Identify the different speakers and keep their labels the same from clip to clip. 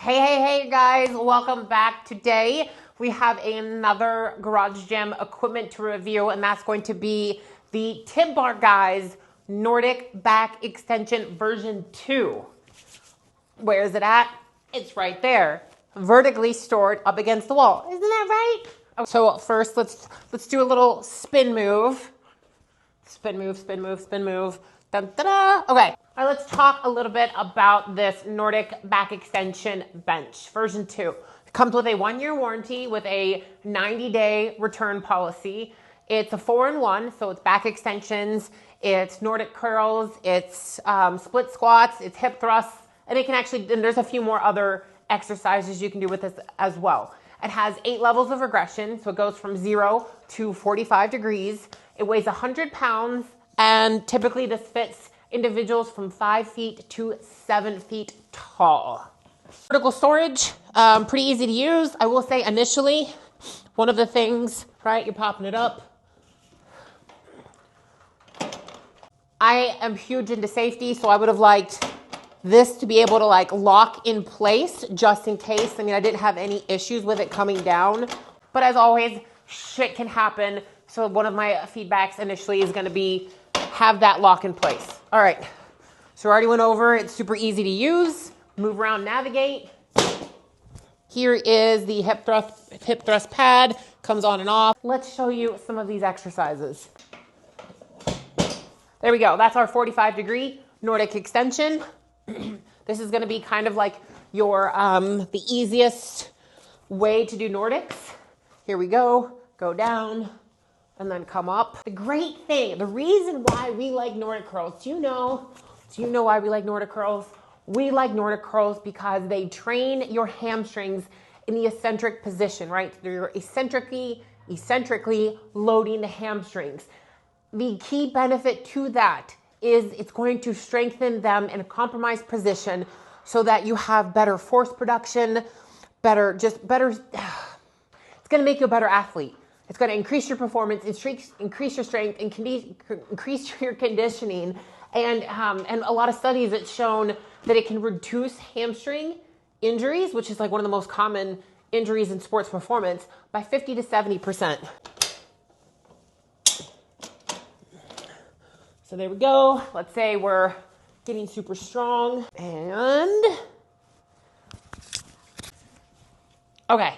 Speaker 1: Hey guys, welcome back. Today we have another garage gym equipment to review, and that's going to be the Tib Bar Guys Nordic Back Extension version 2. Where is it at? It's right there, vertically stored up against the wall. Isn't that right? So first let's do a little spin move. Spin move. Dun, da-da. Okay. All right, let's talk a little bit about this Nordic Back Extension Bench, version 2. It comes with a 1-year warranty with a 90-day return policy. It's a 4-in-1, so it's back extensions, it's Nordic curls, it's split squats, it's hip thrusts, and it can actually, and there's a few more other exercises you can do with this as well. It has 8 levels of regression, so it goes from 0 to 45 degrees. It weighs 100 pounds, and typically this fits individuals from 5 feet to 7 feet tall. Vertical storage, pretty easy to use. I will say initially, one of the things, right, you're popping it up. I am huge into safety, so I would have liked this to be able to like lock in place just in case. I mean, I didn't have any issues with it coming down, but as always, shit can happen. So one of my feedbacks initially is gonna be have that lock in place. All right, so I already went over, it's super easy to use. Move around, navigate. Here is the hip thrust pad, comes on and off. Let's show you some of these exercises. There we go, that's our 45-degree Nordic extension. This is gonna be kind of like your, the easiest way to do Nordics. Here we go down, and then come up. The great thing, the reason why we like Nordic curls, do you know why we like Nordic curls? We like Nordic curls because they train your hamstrings in the eccentric position, right? You're eccentrically loading the hamstrings. The key benefit to that is it's going to strengthen them in a compromised position so that you have better force production, better, it's gonna make you a better athlete. It's going to increase your performance, increase your strength, and increase your conditioning. And a lot of studies, it's shown that it can reduce hamstring injuries, which is like one of the most common injuries in sports performance, by 50 to 70%. So there we go. Let's say we're getting super strong. And okay.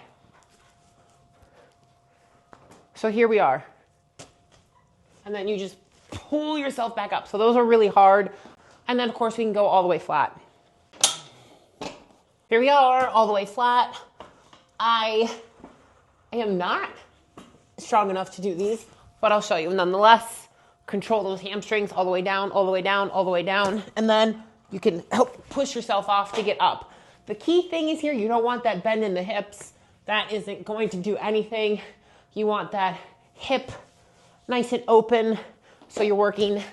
Speaker 1: So here we are. And then you just pull yourself back up. So those are really hard. And then of course we can go all the way flat. Here we are, all the way flat. I am not strong enough to do these, but I'll show you. Nonetheless, control those hamstrings all the way down, all the way down, all the way down. And then you can help push yourself off to get up. The key thing is here, you don't want that bend in the hips. That isn't going to do anything. You want that hip nice and open, so you're working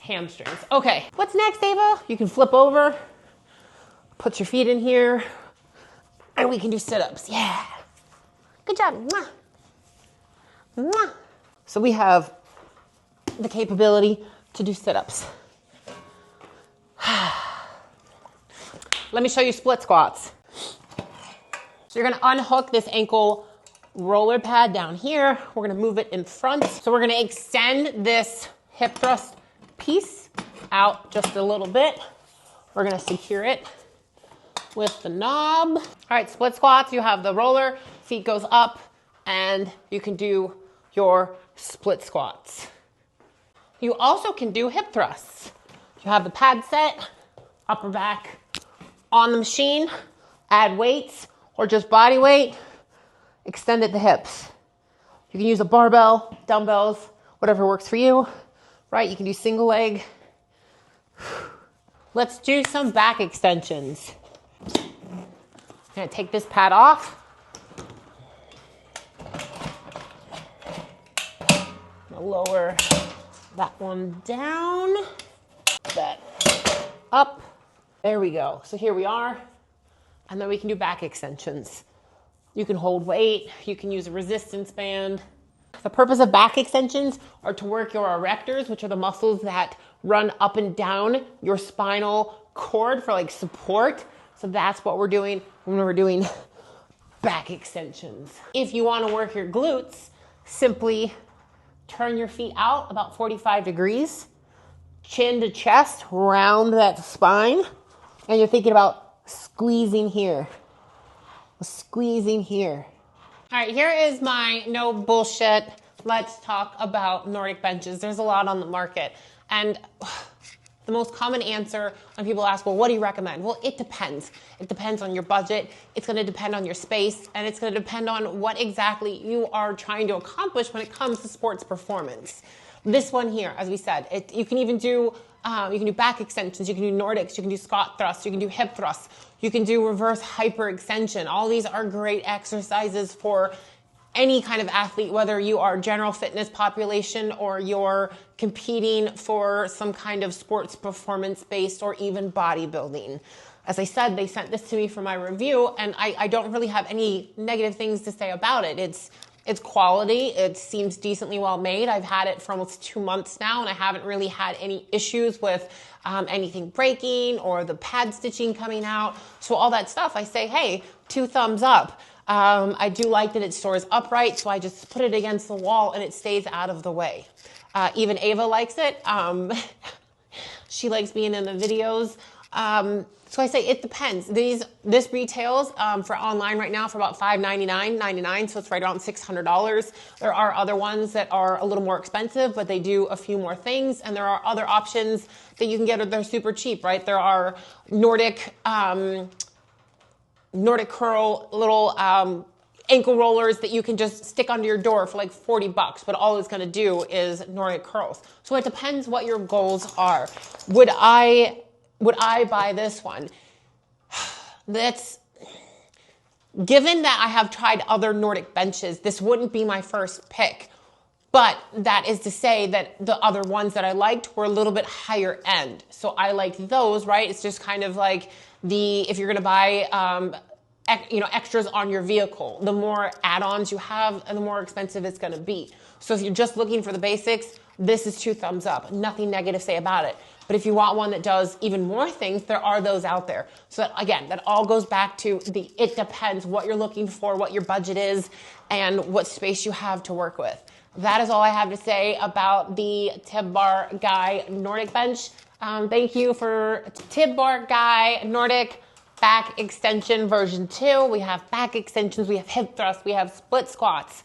Speaker 1: hamstrings. Okay, what's next, Ava? You can flip over, put your feet in here, and we can do sit-ups. Yeah, good job. Mwah. Mwah. So we have the capability to do sit-ups. Let me show you split squats. So you're gonna unhook this ankle roller pad down here. We're gonna move it in front. So we're gonna extend this hip thrust piece out just a little bit. We're gonna secure it with the knob. All right, split squats, you have the roller, feet goes up, and you can do your split squats. You also can do hip thrusts. You have the pad set, upper back on the machine, add weights or just body weight, extend at the hips. You can use a barbell, dumbbells, whatever works for you, right? You can do single leg. Let's do some back extensions. I'm gonna take this pad off. I'm gonna lower that one down, that up. There we go. So here we are. And then we can do back extensions. You can hold weight, you can use a resistance band. The purpose of back extensions are to work your erectors, which are the muscles that run up and down your spinal cord for like support. So that's what we're doing when we're doing back extensions. If you want to work your glutes, simply turn your feet out about 45 degrees, chin to chest, round that spine, and you're thinking about squeezing here, squeezing here. All right, here is my no bullshit, let's talk about Nordic benches. There's a lot on the market, and the most common answer when people ask, well, what do you recommend? Well, it depends. It depends on your budget. It's going to depend on your space, and it's going to depend on what exactly you are trying to accomplish when it comes to sports performance. This one here, as we said, you can even do back extensions, you can do Nordics, you can do squat thrusts, you can do hip thrusts, you can do reverse hyper extension. All these are great exercises for any kind of athlete, whether you are general fitness population or you're competing for some kind of sports performance based or even bodybuilding. As I said, they sent this to me for my review, and I don't really have any negative things to say about it. It's quality. It seems decently well made. I've had it for almost 2 months now, and I haven't really had any issues with anything breaking or the pad stitching coming out. So all that stuff, I say, hey, 2 thumbs up. I do like that it stores upright, so I just put it against the wall and it stays out of the way. Even Ava likes it. She likes being in the videos. So I say it depends. This retails for online right now for about $599.99, so it's right around $600. There are other ones that are a little more expensive, but they do a few more things, and there are other options that you can get. They're super cheap, right? There are Nordic Curl little ankle rollers that you can just stick under your door for like $40, but all it's going to do is Nordic Curls. So it depends what your goals are. Would I buy this one? That's given that I have tried other Nordic benches, this wouldn't be my first pick. But that is to say that the other ones that I liked were a little bit higher end. So I liked those, right? It's just kind of like if you're going to buy, extras on your vehicle, the more add-ons you have, the more expensive it's going to be. So if you're just looking for the basics, this is 2 thumbs up. Nothing negative to say about it. But if you want one that does even more things, there are those out there. So that, again, that all goes back to it depends what you're looking for, what your budget is, and what space you have to work with. That is all I have to say about the Tib Bar Guy Nordic bench. Thank you for Tib Bar Guy Nordic back extension version 2. We have back extensions, we have hip thrusts, we have split squats,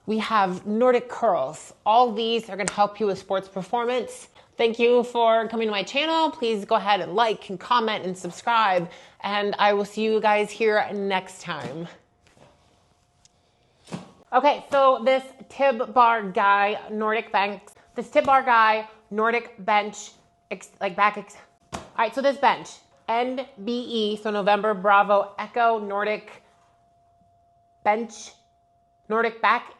Speaker 1: we have Nordic curls. All these are going to help you with sports performance. Thank you for coming to my channel. Please go ahead and like and comment and subscribe, and I will see you guys here next time. Okay, so this Tib Bar Guy Nordic bench, all right, so this bench, NBE, so November Bravo Echo Nordic bench, Nordic back